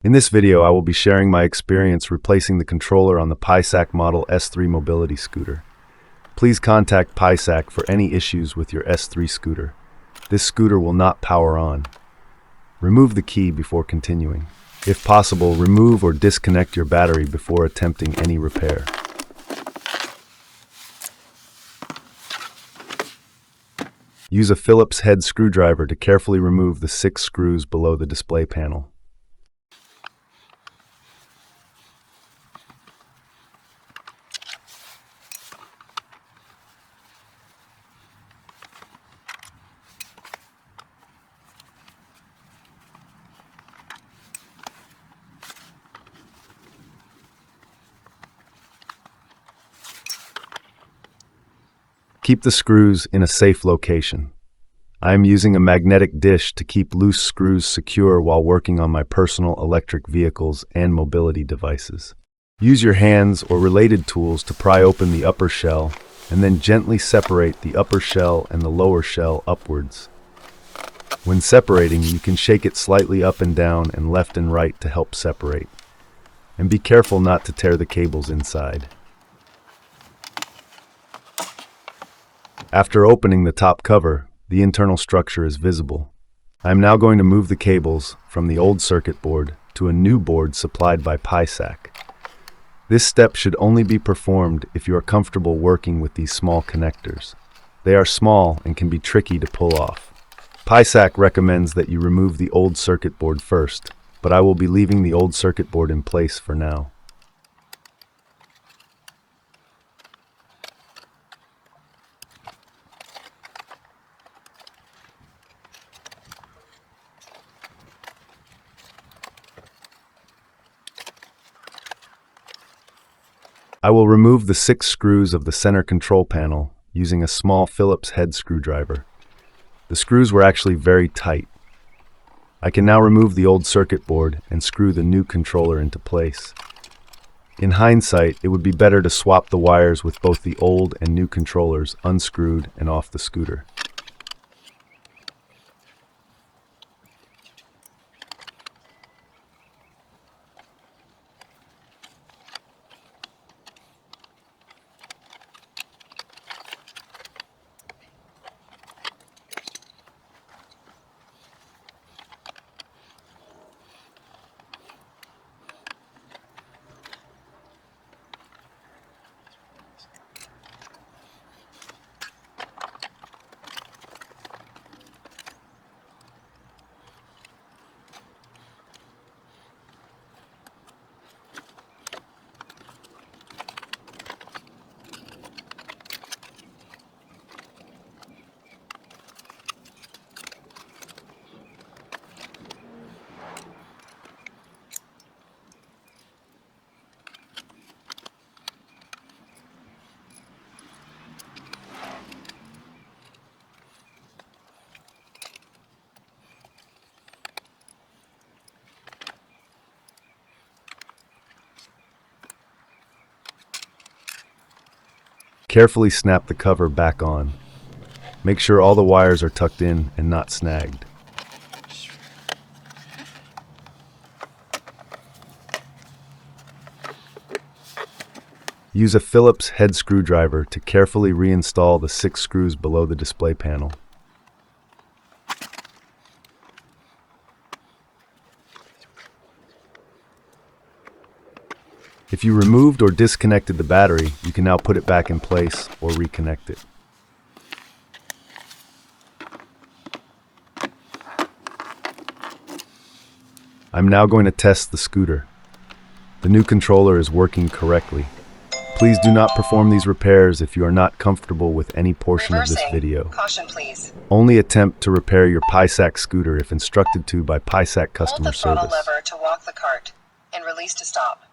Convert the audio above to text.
In this video, I will be sharing my experience replacing the controller on the PiSac model S3 mobility scooter. Please contact PiSac for any issues with your S3 scooter. This scooter will not power on. Remove the key before continuing. If possible, remove or disconnect your battery before attempting any repair. Use a Phillips head screwdriver to carefully remove the 6 screws below the display panel. Keep the screws in a safe location. I am using a magnetic dish to keep loose screws secure while working on my personal electric vehicles and mobility devices. Use your hands or related tools to pry open the upper shell and then gently separate the upper shell and the lower shell upwards. When separating, you can shake it slightly up and down and left and right to help separate. And be careful not to tear the cables inside. After opening the top cover, the internal structure is visible. I am now going to move the cables from the old circuit board to a new board supplied by PiSac. This step should only be performed if you are comfortable working with these small connectors. They are small and can be tricky to pull off. PiSac recommends that you remove the old circuit board first, but I will be leaving the old circuit board in place for now. I will remove the 6 screws of the center control panel using a small Phillips head screwdriver. The screws were actually very tight. I can now remove the old circuit board and screw the new controller into place. In hindsight, it would be better to swap the wires with both the old and new controllers unscrewed and off the scooter. Carefully snap the cover back on. Make sure all the wires are tucked in and not snagged. Use a Phillips head screwdriver to carefully reinstall the 6 screws below the display panel. If you removed or disconnected the battery, you can now put it back in place or reconnect it. I'm now going to test the scooter. The new controller is working correctly. Please do not perform these repairs if you are not comfortable with any portion of this video. Caution, please. Only attempt to repair your PiSac scooter if instructed to by PiSac customer Hold the throttle service. lever to walk the cart and release to stop.